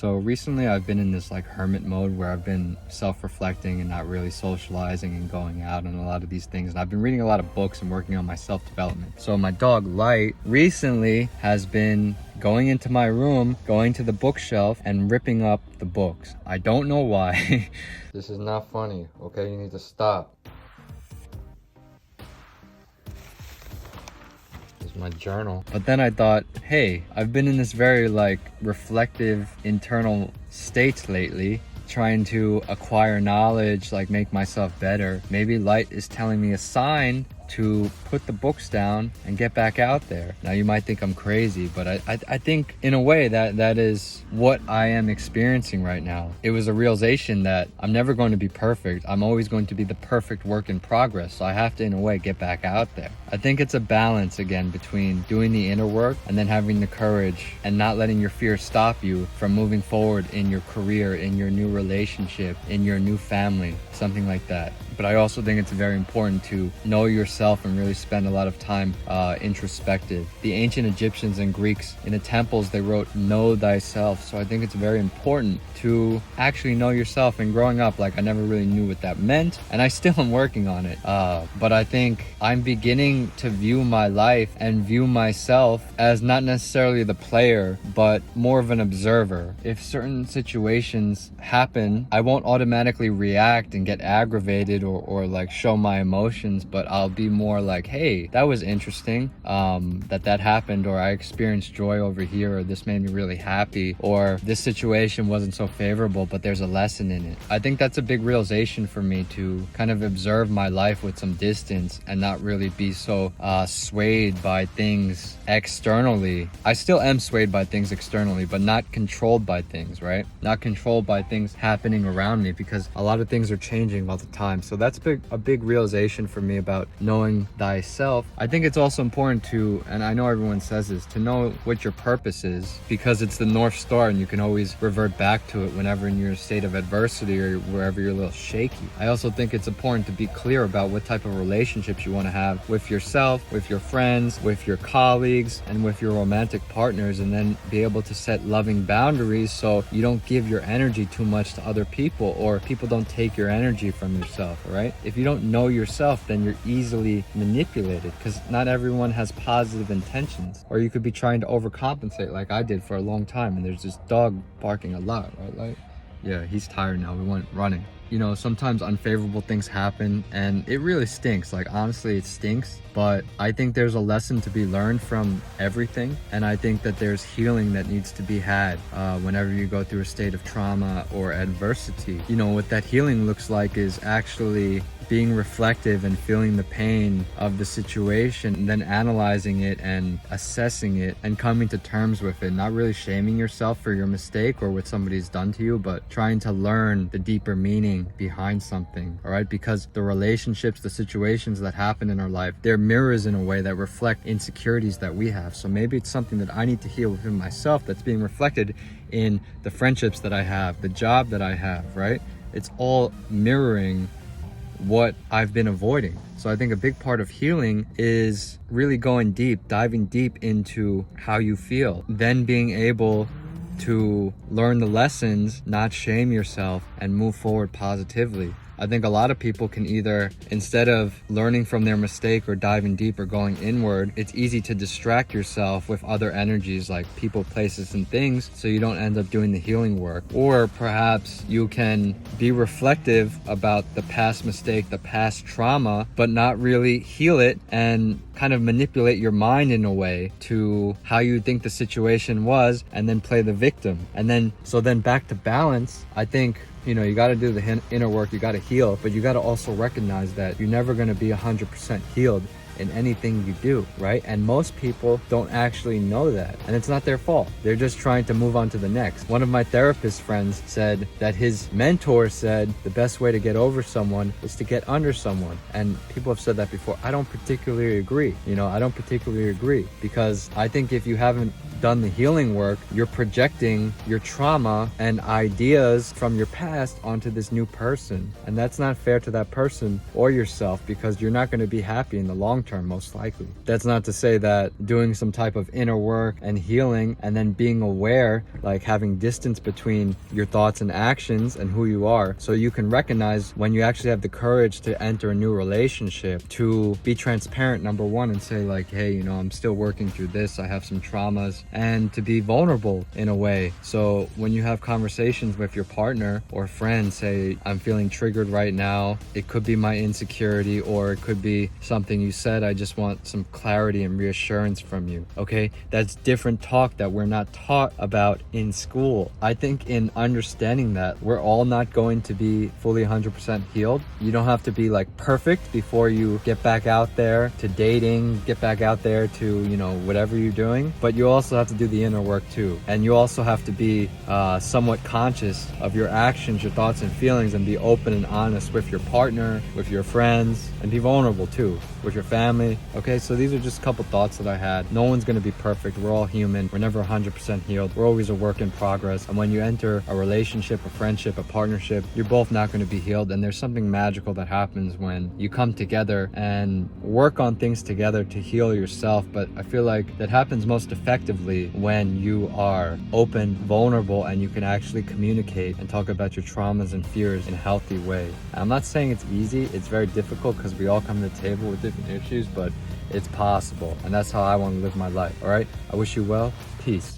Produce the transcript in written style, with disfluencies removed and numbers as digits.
So recently I've been in this like hermit mode where I've been self-reflecting and not really socializing and going out and a lot of these things. And I've been reading a lot of books and working on my self-development. So my dog Light recently has been going into my room, going to the bookshelf and ripping up the books. I don't know why. This is not funny, okay? You need to stop. My journal. But then I thought, hey, I've been in this very like reflective internal state lately, trying to acquire knowledge, like make myself better. Maybe Light is telling me a sign to put the books down and get back out there. Now you might think I'm crazy, but I think in a way that is what I am experiencing right now. It was a realization that I'm never going to be perfect. I'm always going to be the perfect work in progress. So I have to, in a way, get back out there. I think it's a balance again between doing the inner work and then having the courage and not letting your fear stop you from moving forward in your career, in your new relationship, in your new family, something like that. But I also think it's very important to know yourself and really spend a lot of time introspective. The ancient Egyptians and Greeks, in the temples, they wrote, know thyself. So I think it's very important to actually know yourself. And growing up, like I never really knew what that meant. And I still am working on it. But I think I'm beginning to view my life and view myself as not necessarily the player, but more of an observer. If certain situations happen, I won't automatically react and get aggravated or like show my emotions, but I'll be more like, hey, that was interesting that happened, or I experienced joy over here, or this made me really happy, or this situation wasn't so favorable, but there's a lesson in it. I think that's a big realization for me, to kind of observe my life with some distance and not really be so swayed by things externally. I still am swayed by things externally, but not controlled by things, right? Not controlled by things happening around me, because a lot of things are changing all the time. So that's a big realization for me about knowing thyself. I think it's also important to, and I know everyone says this, to know what your purpose is, because it's the North Star and you can always revert back to it whenever in your state of adversity or wherever you're a little shaky. I also think it's important to be clear about what type of relationships you want to have with yourself, with your friends, with your colleagues, and with your romantic partners, and then be able to set loving boundaries so you don't give your energy too much to other people, or people don't take your energy from yourself, all right? If you don't know yourself, then you're easily manipulated, because not everyone has positive intentions. Or you could be trying to overcompensate like I did for a long time, and there's this dog barking a lot, right? Like, yeah, he's tired now. We went running. You know, sometimes unfavorable things happen and it really stinks. Like, honestly, it stinks. But I think there's a lesson to be learned from everything. And I think that there's healing that needs to be had whenever you go through a state of trauma or adversity. You know, what that healing looks like is actually being reflective and feeling the pain of the situation, and then analyzing it and assessing it and coming to terms with it. Not really shaming yourself for your mistake or what somebody's done to you, but trying to learn the deeper meaning behind something, all right? Because the relationships, the situations that happen in our life, they're mirrors in a way that reflect insecurities that we have. So maybe it's something that I need to heal within myself that's being reflected in the friendships that I have, the job that I have, right? It's all mirroring what I've been avoiding. So I think a big part of healing is really going deep, diving deep into how you feel, then being able to learn the lessons, not shame yourself, and move forward positively. I think a lot of people can either, instead of learning from their mistake or diving deep or going inward, it's easy to distract yourself with other energies like people, places, and things, so you don't end up doing the healing work. Or perhaps you can be reflective about the past mistake, the past trauma, but not really heal it and kind of manipulate your mind in a way to how you think the situation was, and then play the victim. And then, so then back to balance, I think, you know, you got to do the inner work, you got to heal, but you got to also recognize that you're never going to be 100% healed in anything you do, right? And most people don't actually know that, and it's not their fault. They're just trying to move on to the next. One of my therapist friends said that his mentor said the best way to get over someone is to get under someone. And people have said that before. I don't particularly agree. You know, I don't particularly agree, because I think if you haven't done the healing work, you're projecting your trauma and ideas from your past onto this new person. And that's not fair to that person or yourself, because you're not going to be happy in the long term, most likely. That's not to say that doing some type of inner work and healing and then being aware, like having distance between your thoughts and actions and who you are, so you can recognize when you actually have the courage to enter a new relationship, to be transparent, number one, and say like, hey, you know, I'm still working through this, I have some traumas, and to be vulnerable in a way. So when you have conversations with your partner or friend, say, I'm feeling triggered right now, it could be my insecurity, or it could be something you said, I just want some clarity and reassurance from you. Okay, that's different talk that we're not taught about in school. I think in understanding that we're all not going to be fully 100% healed. You don't have to be like perfect before you get back out there to dating, get back out there to, you know, whatever you're doing, but you also have to do the inner work too. And you also have to be somewhat conscious of your actions, your thoughts and feelings, and be open and honest with your partner, with your friends, and be vulnerable too with your family. Okay, so these are just a couple thoughts that I had. No one's going to be perfect. We're all human. We're never 100% healed. We're always a work in progress. And when you enter a relationship, a friendship, a partnership, you're both not going to be healed. And there's something magical that happens when you come together and work on things together to heal yourself. But I feel like that happens most effectively when you are open, vulnerable, and you can actually communicate and talk about your traumas and fears in a healthy way. I'm not saying it's easy. It's very difficult because we all come to the table with different issues, but it's possible. And that's how I want to live my life. All right. I wish you well. Peace.